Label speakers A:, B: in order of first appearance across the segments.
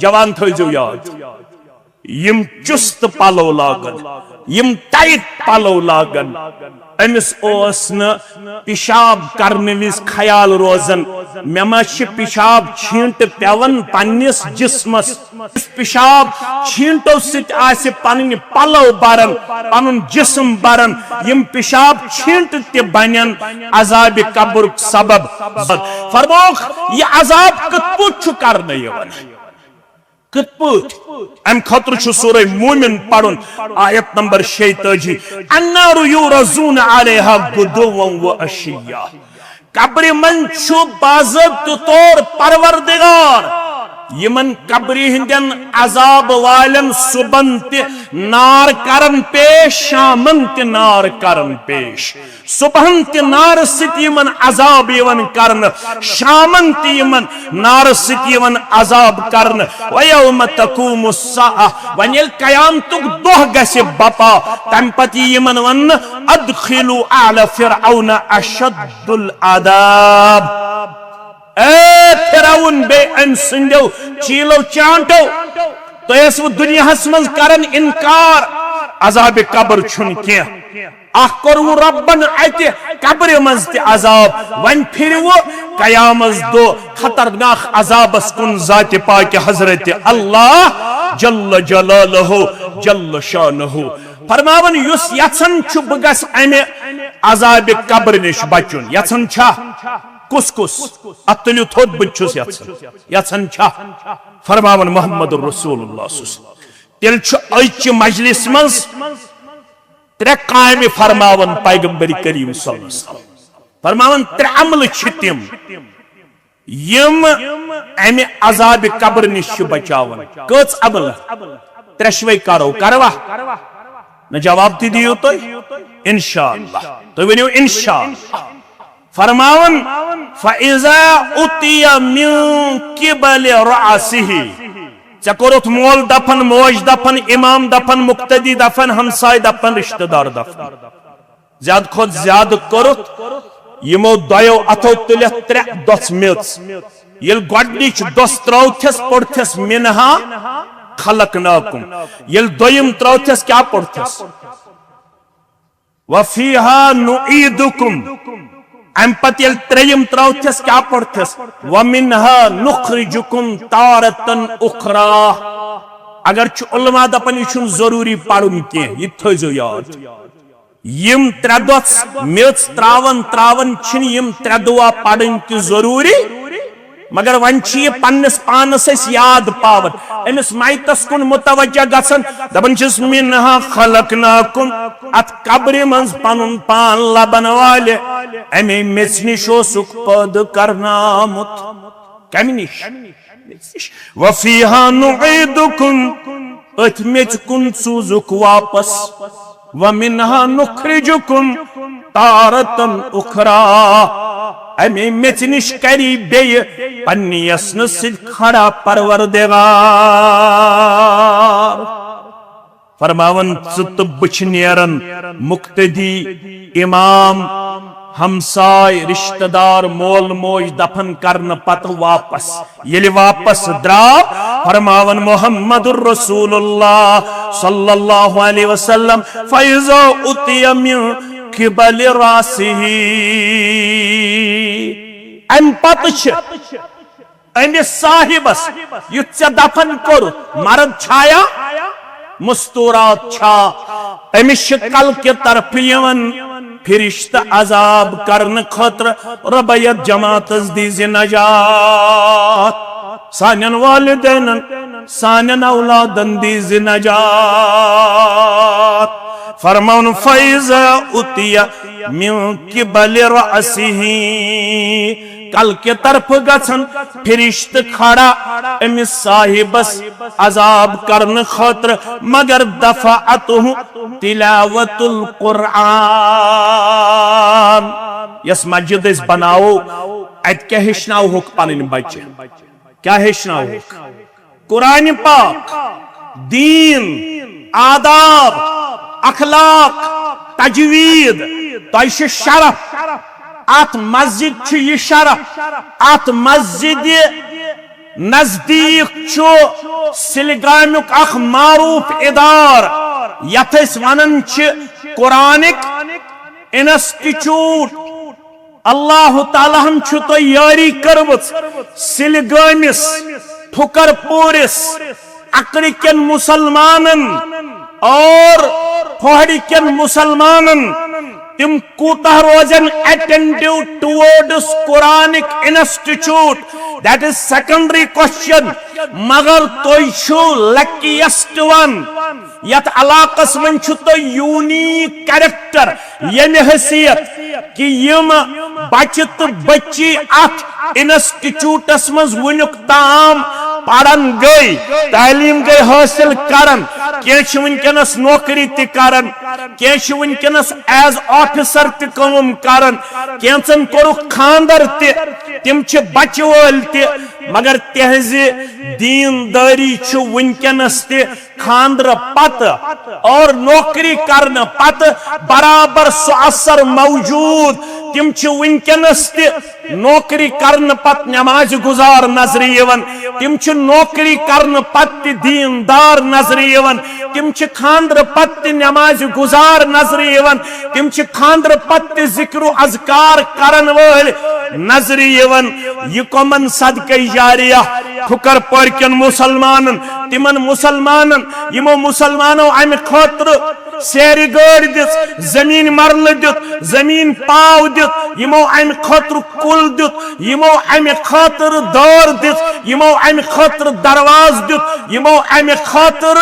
A: जवान थो याद यम चुस्त पलो लागन यम टाइट पलो लागन अमिस पिशाब करने विज ख्याल रोजन मे मा पिशाब छींट पेवन पन्निस जिस्मस पिशाब छींटो सत पन्न पलो बरन पन जिस्म बरन यम पिशाब छींट ते बनन अजाब कब्र सबब फरमोख यह अजाब कत पुछ करने यवन कत पुछ अम खतर सूरह मोमिन पढ़ुन आयत नंबर 86 अन्नारु युरज़ून अलैहा गुदुव्वन व अशिय्या कब्र मन छु बाज़ाब्त तौर परवरदिगार यमन कब्री हिंदन अजाब वालन सुबन ते नार करन पेश शामन ते नार करन पेश सुबहन ते नार सित यमन अजाब यवन करन शामन ते यमन नार सित यवन अजाब करन व यौम तकूमुस साआ वनिल कयामतुक दोह गसे बपा तम पति यमन वन अदखिलु अला फिरऔन अशद्दुल अदाब फिरौन बे अम सिंदो चीलो चांटो तो यस दुनिया मज करन इनकार अजाब कब्र छुन क्या अु रब्बन अत कब्र मज ते अजाब वन फिर कयामस दो खतरनाक अजाबस कुन जात पाक हजरत अल्लाह जल्ल जलालहु जल्ल शानहु फरमावन युस यछन छु बह गस अमे अजाब कब्र निश बचुन यछन छा कुस कुस अतलु थोद बचुस यछन छा फरमावन मोहम्मद रसूलुल्लाह तेल छु अच मजलिस मज त्रे कायम फरमावन पैगंबर करीम सल्लल्लाहु अलैहि वसल्लम फरमावन त्रे अमल छितिम यम अमे अजाब कब्र निश बचावन कच अमल त्रेशवे करो करवा न जवाब ती दियो तो इंशाअल्लाह तो वनियो इंशाअल्लाह फरमावन फइज़ा उतिया मिन क़िबल रअसिही चकोरत मोल दफन मोज दफन इमाम दफन मुक्तदी दफन हमसाय दफन रिश्तेदार दफन ज्यादा खुद ज्यादा करुत यमो दयो अथो तुल त्रे दस मेच ये गोडनिच दस त्रौथस पढ़थस मिनहा खलकनाकुम ये दोयम त्रौथस क्या पढ़थस वफीहा नुईदुकुम अम पत ये त्रेयम त्रौथस क्या पढ़थस वमिनहा नुखरिजुकुम तारतन उखरा अगर उलमा दपन यह जरूरी पढ़ुन के यह थो याद यम त्रे दस मेच त्रावन त्रावन यम त्रे दुआ पढ़न कि जरूरी मगर वन पन्नस पानस याद पावन अमिस माइतस कुन मुतवज्जा गसन दपन मिनहा खलकनाकुम अत कब्र मज पनुन पान लबन वाले अमे मेच निश पद करनामुत कम निश वफीहा नुईदुकुम अथ मेच कुन सूजुक वापस वमिनहा नुखरिजुकुम तारतन उखरा अमे मेच निश करी बे पन्नी यसन सिद खड़ा परवरदिगार फरमावन सुत बुछ नेरन मुक्तदी इमाम हमसाय रिश्तेदार मोल मोज दफन करन पत वापस ये वापस द्राव फरमावन मोहम्मदुर रसूलुल्लाह सल्लल्लाहु अलैहि वसल्लम फइज़ा उतिया मिन क़िबल रासिही अम पत अमिस साहिबस युत दफन कर मर्द छाया मुस्तूरात छा अमिस कल के तरफ यवन फिरिश्त अजाब करन खतर रबयत जमातस दीज़ नजात सानन वालिदैन सानन औलादन दीज़ नजात फरमान फइज़ा उतिया मिन क़िबल रअसिही कल के तरफ गसन फिरिश्त खड़ा अमिस साहिबस अजाब करन खतर मगर दफअतहु तिलावतुल कुरआन यस मस्जिद बनाओ अत क्या हेचनाओ हुक पन बच्चे क्या हेचनाओ हुक कुरान पाक दीन आदाब अखलाक तजवीद तो शरफ अत मस्जिद यह शरफ अत मस्जिद नजदीक सिलगामुक अख मारूफ इदार यथ वनन कुरानिक इंस्टीट्यूट अल्लाह ताला तो यारी करवच सिलगामिस ठुकरपुरिस अकरिकन मुसलमानन और फोहड़िकन मुसलमानन तिम कूता रोजन attentive towards Quranic institute that is secondary question मगर तो लकीएस्ट वन यत इलाकस मन तो यूनिक कैरेक्टर यम हैसियत कि यम बच्चे तो बच्ची अत इंस्टीट्यूटस मज वुनुक ताम पढ़न गई तालीम गई हासिल करन केश वनकनस नौकरी त करन केश वनकनस एज ऑफिसर त काम करन केंचन कोरु खानदर तिम छ बच्चे वल त मगर तेहज दीनदारी छ वनकनस त खानदर पत और नौकरी करन पत बराबर सो असर मौजूद तिम छ वनकनस त नौकरी करन पत नमाज गुजार नजर यवन तिम छ नौकरी करन पत दीनदार नजर यवन तिम छ खानदर पत नमाज गुजार नजर यवन तिम छ खानदर पत जिक्र अज़कार करन वल नजर यवन ये कमन सदका जारिया ठुकर परकन मुसलमानन तिमन मुसलमानन यमो मुसलमानो अमि खतर सेरी गाड़ दिस जमीन मरल दित जमीन पाव दित यमो अमि खतर कुल दित यमो अमि खतर दौर दित यमो अमि खतर दरवाज दित यमो अमि खतर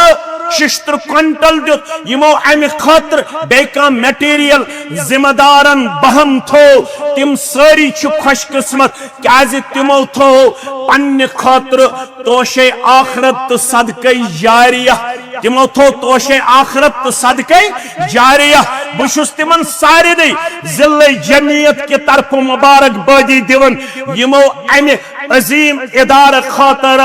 A: शिस्त्र क्विंटल दित यमो अमि खतर बेका मटेरियल जिम्मेदारन बहम थो तिम सारी छु खुश किस्मत क्याज तिमो थो पन्ने खतर तोशे आखरत तो सदका जारिया तिमो थो तोशे आखरत तो सदका जारिया बुशुस तिमन सारे दे जिले जमीयत के तरफ मुबारकबादी दिवन यमो अमि अजीम इदार खातर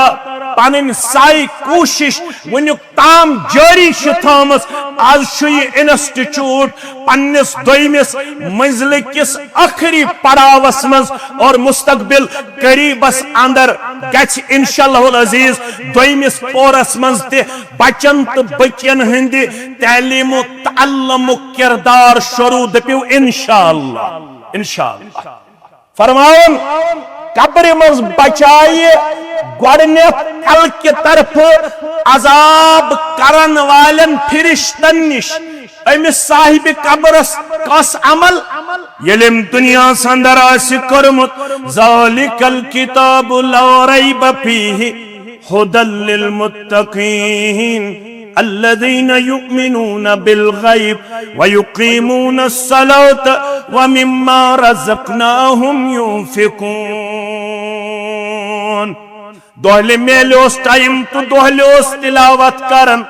A: पन साई कोशिश वनुक ताम जारी थमस आज इंस्टीट्यूट पन्निस दोयमिस मंजिल किस आखिरी पड़ावस मज और मुस्तकबिल करीबस अंदर गछ इंशाअल्लाह अजीज दोयमिस पोरस मज ते बचन तो बच्चन हंद तालीम तअल्लुम किरदार शुरू दपियो इंशाअल्लाह इंशाअल्लाह फरमावन कब्र मज बचाए गोडनेथ अल के तरफ अजाब करन वालन फिरिश्तन निश अमिस साहिब कब्रस कस अमल यलिम दुनिया अंदर करमुत ज़ालिकल किताबु ला रैब फीहि हुदल लिल मुत्तकीन الذين يؤمنون بالغيب ويقيمون الصلاة ومما رزقناهم ينفقون दोहले मेलोस टाइम तो दोहलोस तिलावत करन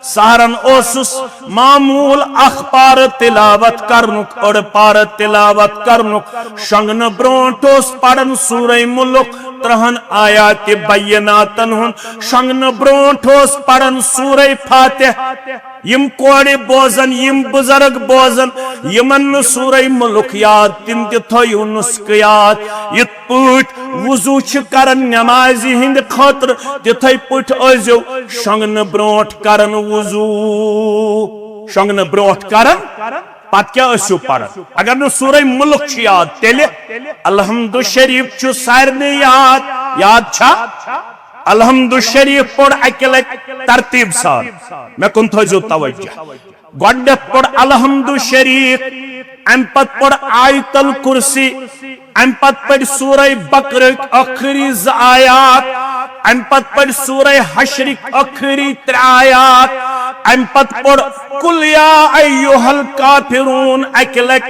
A: सहरन ओसुस मामूल अखबार तिलावत करनुक और पार तिलावत करनुक शंगन ब्रोंटोस पढ़न सूरह मुल्क 3 आयात बय्यनातन हुन शंगन ब्रोंटोस पढ़न सूरह फातिह यम कोड़े बोजन यम बुजुर्ग बोजन यमन सूरह मुल्क याद तिम ते थयो नुस्ख याद इत पुट वुजू छ करन नमाजी हिंद खतर तिथै पुट अजो शंगन ब्रोंट करन वुजू शंगन ब्रोंट करन पत क्या असु पढ़ अगर न सूरह मुल्क छ याद तेले अलहम्दु शरीफ छ सारने याद याद छा अलहम्दु शरीफ पढ़ अकेले तरतीब सार मैं कुन थो तवज्जो गोडत पढ़ अलहम्दु शरीफ अम पत पढ़ आयतल कुर्सी अम पत पढ़ सूरह बकरा आखिरी आयात अम पत पढ़ सूरह हश्र आखिरी 3 आयात अम पत पढ़ कुल या अय्युहल काफिरून अकलक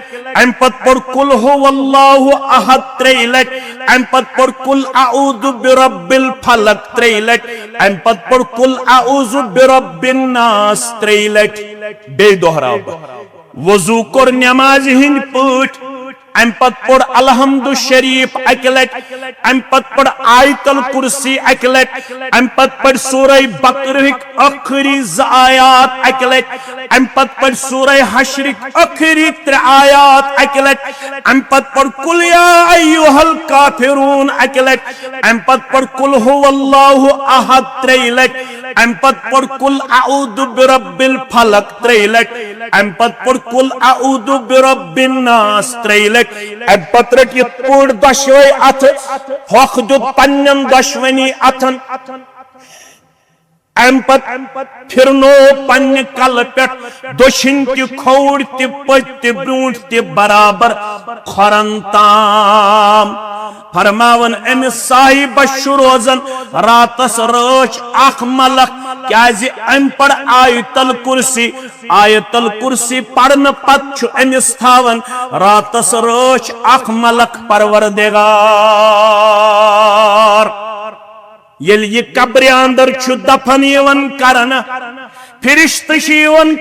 A: अम पत पढ़ कुल हुवल्लाहु अहद 3 लक अम पत पढ़ कुल अऊदु बिरब्बिल फलक 3 लक अम पत पढ़ कुल अऊजु बिरब्बिन नास 3 लक बे दोहराव वजू कर नमाज हिंद पठ अम पत पढ़ अलहम्दु शरीफ अक लट अम पत पढ़ आयतुल कुर्सी अक लट अम पत पढ़ सूरह बकरह आखिरी आयात अक लट अम पत पढ़ सूरह हश्र आखिरी 3 आयात अक लट अम पत पढ़ कुल या अय्युहल काफिरून अक लट अम पत पढ़ कुल हुवल्लाहु अहद 3 लट अम पत पढ़ कुल अऊदु बिरब्बिल फलक 3 लट अम पत पढ़ कुल अऊदु बिरब्बिन नास 3 लट अम पत रट ये पूर्ण दशवे अथ हक दुत पन्नन दशवनी अथन अम पत फिरनो पन्न कल पे दोशिन ति खोड़ ति पत ति ब्रूंठ ति बराबर खरन ताम फरमावन अमिस साहिब रोजन रातस रोच अख मलक क्या अम पढ़ आयतुल कुर्सी पढ़न पत अमिस थावन रातस रोच अख मलक परवरदिगार येल ये कब्र अंदर दफन करन फिरिश्ते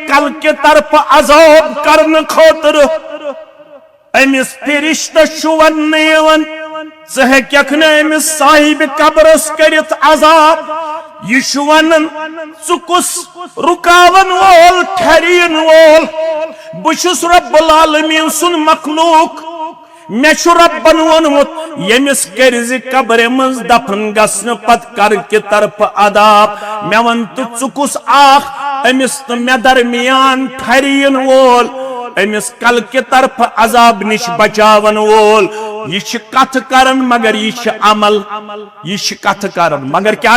A: कल के तरफ अजाब करन खोतर अमिस फिरिश्ते वन अमिस साहिब कब्रस करित अजाब यह वन कुस रुकावन वोल ठहरीन वोल बुशुस रब्बुल आलमीन सुन मखलूक मे रब्बन वोनमुत यमिस कर्ज कब्र मज दफन गसन पत कर के तरफ अदाब मे वन तो कुस आख अमिस तो मे दरमियान ठहरीन वोल अमिस कल के तरफ अजाब निश बचावन वोल यह कथ करन मगर यह अमल यह कथ करन मगर क्या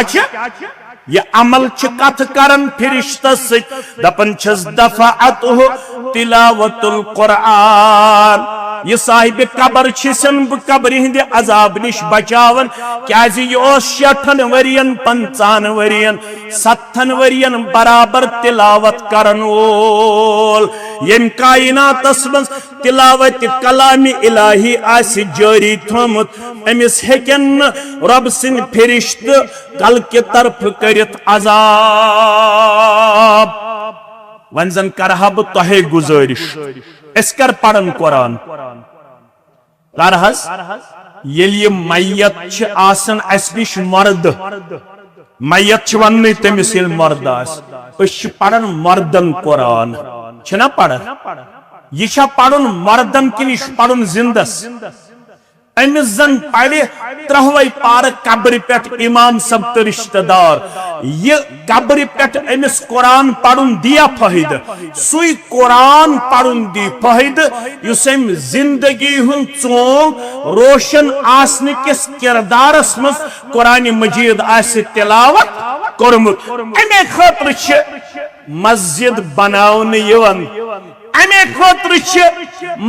A: ये अमल कथ करन फिरिश्तस दपन छस दफअतहु तिलावतुल कुरआन यह साहिब कबर छिसन कब्र हिंद अजाब निश बचावन क्या यह 60 वरियन 55 वरियन 70 वरियन बराबर तिलावत करन वोल यम कायनातस मज तिलावत कलाम इलाही आसि जारी थोमुत अमिस हेकन रब सिन फिरिश्त कल के तरफ करित अजाब वन जन करहा बह तोहे गुजारिश अस कर पढ़न कुरान करहस येल ये मैयत छ आसन अस निश मर्द मैयत छ वन तमिस येल मर्द आस अस छ पढ़न मर्दन कुरान छना पढ़न यह छ पढ़न मर्दन कि यह पढ़न जिंदस अमिस जन पढ़े 3 पार कब्र पे इमाम सब तो रिश्तेदार यह कब्र पे अमिस कुरान पढ़ुन दिया फायद सुई कुरान पढ़ुन दी फायद युस जिंदगी हुन चोंग रोशन आसने किस किरदारस मज कुरान मजीद आसे तिलावत कोरमुत अमे खातिर छ मस्जिद बनावन यवन अमे खातिर छ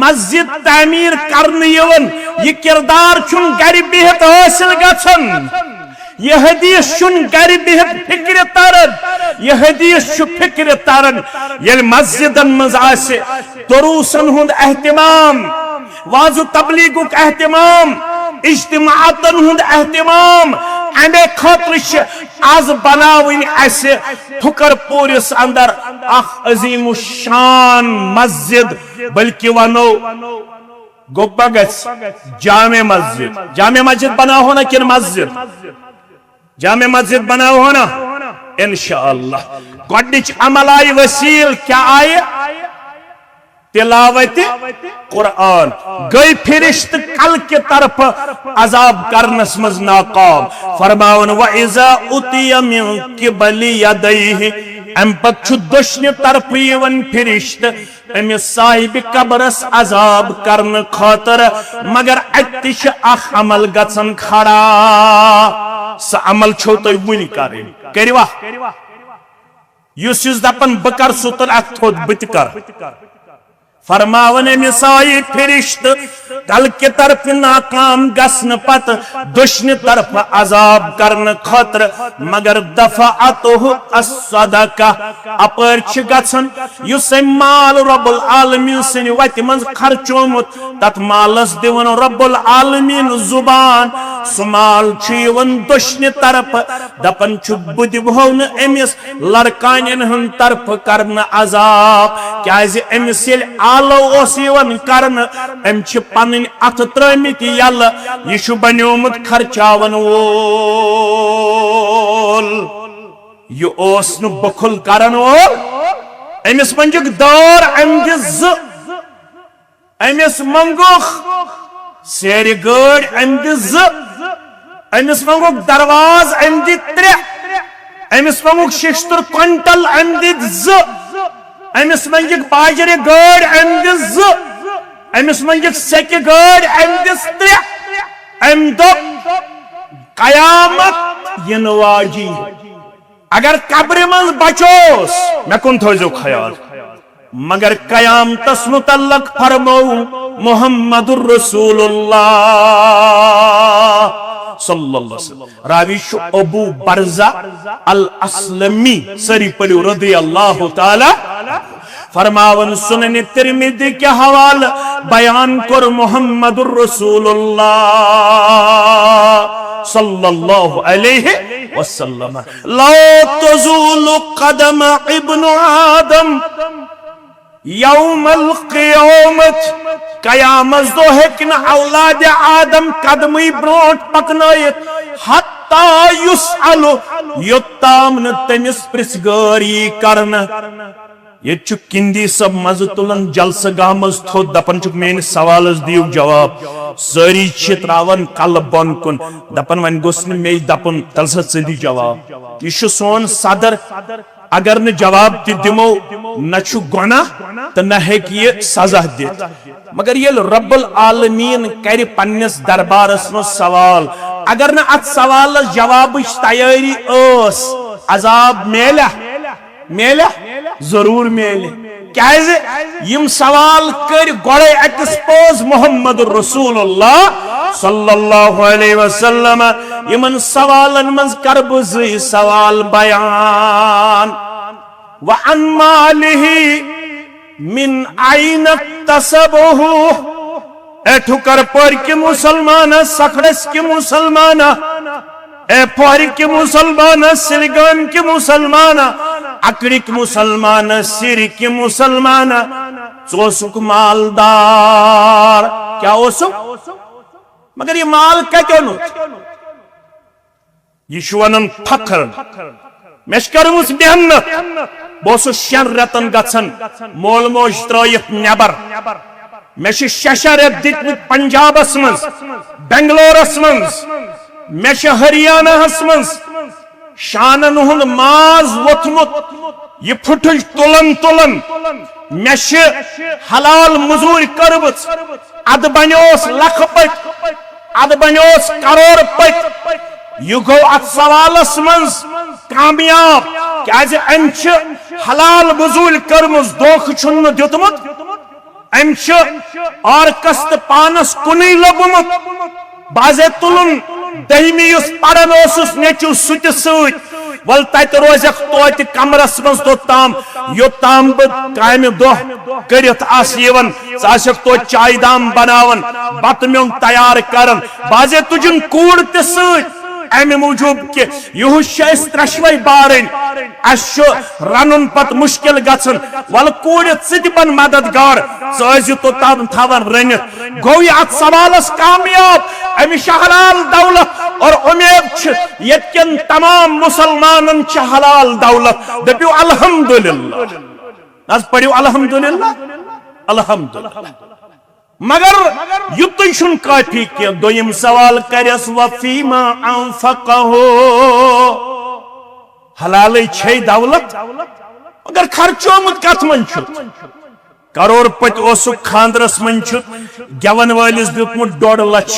A: मस्जिद तामीर करन यवन यह किरदार छुन घर बिहत हासिल गछन यह हदीस छुन घर बिहत फिक्र तरन यह हदीस छु फिक्र तरन येल मस्जिदन मज आसे दुरूसन हुंद एहतिमाम वाजु तबलीगुक एहतिमाम इज्तिमाअतन हुंद एहतिमाम अमे खातिर छ आज बनावन असे फुकरपुरिस अंदर अख अजीम शान मस्जिद बल्कि वनो गोब्बा गस जामे मस्जिद बना होना कि मस्जिद जामे मस्जिद बना होना इंशाअल्लाह गोडनिच अमल आय वसील क्या आए तिलावत कुरान गई फिरिश्त कल के तरफ अजाब करनस मज नाकाम फरमावन व इज़ा उतिया मिन क़िबली यदैहि अम पत दुश्मन तरफ यवन फिरिश्त अमिस साहिब कब्रस अजाब करन खातर मगर अतिश अख अमल गसन खड़ा स अमल छो तो वुनि करें करवा युस दपन बकर सुतर अथ थोद बत कर फरमावन मिसाई फिरिश्त कल के तरफ नाकाम गसन पत दुश्मन तरफ अजाब करन खातर मगर दफअतहु अस्सदका अपर छ गसन युस माल रब्बुल आलमीन सिन वत मन खर्चोमुत तत मालस दिवन रब्बुल आलमीन जुबान सुमाल छीवन दुश्मन तरफ दपन छ बुद भवन एमिस लड़कानन हन तरफ करन अजाब क्या एमिस आलो करन अम पन अथ त्रमित यल यह बन्योमुत खर्चावन वोल यह बखुल करन वोल अमिस मंजुक दौर अम दिस अमिस मंगुख सेर गड़ अम this Amish मंगुक दरवाज um the 3 Amish मंगुक शिश्तर quintal अम दित 2 अमिस मंजुक बाजरे गड़ अम दिस 2 अमिस मंजुक सेकि गड़ अम दिस 3 अम दोप कयामत यन वाजी अगर कब्र मज बचोस मे कुन थो ख्याल मगर कयामतस मुतल्लक फरमो मुहम्मदुर रसूलुल्लाह सल्लल्लाहु अलैहि वसल्लम रावी अबू बरजा अल अस्लमी सरी पढ़ो रदियल्लाहु ताला फरमावन सुनन तिरमिज़ी के हवाल बयान कर मुहम्मदुर रसूलुल्लाह सल्लल्लाहु अलैहि वसल्लम ला तज़ूलु कदम इब्नु आदम यौमल क़ियामत कयामत दो हेकिन औलाद आदम कदमी ब्रोट पकनायत हत्ता युसअलु योत्ताम न तमिस प्रिसगारी करना ये किंदी सब मज तुलन जलसा गाह मज थो दपन चुक मेन सवाल दियो जवाब सारी त्रावन कल बन कुन दपन वन गोस मे दपन तलसा सदी जवाब यह सोन सदर अगर न जवाब दिमो न गुना तो न हेक ये सजा दित मगर ये रब्बुल आलमीन कर पन्निस दरबारस में सवाल अगर न अत सवाल जवाब तैयारी अजाब मेला मेला जरूर मेले क्या यम सवाल कर गोड़े एक्सपोज मोहम्मद रसूलुल्लाह सल्लल्लाहु अलैहि वसल्लम यमन सवालन मज कर बुज़ सवाल बयान व अन मालिही मिन आइन तसबहु एठु कर पर के मुसलमान सखड़स के मुसलमान ए फोरी के मुसलमान सिरगन के मुसलमान अकड़ी के मुसलमान सिर के मुसलमान चोसुक मालदार क्या ओसुक मगर ये माल क्या क्यों यह फखर मे मेहनत बस 6 रेतन गन मोल मोज त्रयित नबर मे 6 रेत दित पंजाबस मज बेंगलोरस मज मे हरियाणा मज शानन हुंद माज वोथमुत यह फुटुल तुलन तुलन मे हलाल मजूर करबच अद बनियोस लख पत अद बनियोस करोड़ पत यह गो अत सवालस मज कामयाब क्या अम हलाल मजूर करमज दोख छुन दितमुत अम और कस्त पानस कुन लबुमुत बाजे तुलन दहमी पढ़ान नेचु सुत वल तत रोज तो कमरस मज तोताम योताम बह काम दह कर तो चाय दाम बनावन बत म्योंग तैयार करन बाजे तुझन कूड़ त अमे मूजूब कि युस त्रशवे बारन अस रनुन पत मुश्किल गन वल कूड़ बन मददगार तोताम थवन रनित गो यह अत सवालस कामयाब अमिश हलाल दौलत और उम्मीद यन तमाम मुसलमानन हलाल दौलत दपो अल्हम्दुलिल्लाह पढ़ो अल्हम्दुलिल्लाह अल्हम्दुलिल्लाह मगर युत काफी क्या दोयम सवाल करस वफीमा अंफकहो हलाल छे दौलत मगर खर्चोमुत कथ मन करोड़ पत खानदरस मन गेवन वालिस दितमुत 1.5 लाख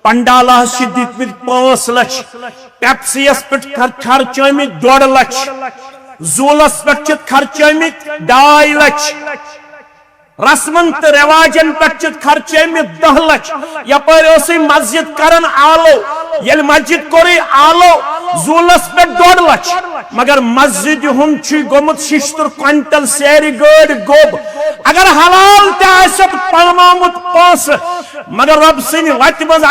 A: पंडालस दितमित 5 लाख पेप्सियस पे खर्चमित 1.5 लाख जूलस पे खर्चमित 2.5 लाख रस्मन तो रिवाजन पे खर्चमित 10 लाख यपर मस्जिद करन आलो ये मस्जिद कोर आलो जूलस पे 1.5 लाख मगर मस्जिद हुंद गोमुत 6 क्विंटल सेरी गड़ गोब अगर हलाल तमामुत पोस मगर रब सिंह वत मज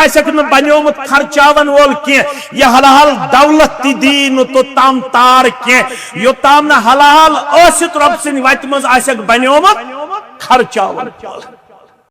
A: बनोमुत खर्चावन वोल कह यह हलाल दौलत दीन तो तम तार कह योताम न हलाल रब सिंह वत मज बनोमुत खर्चावन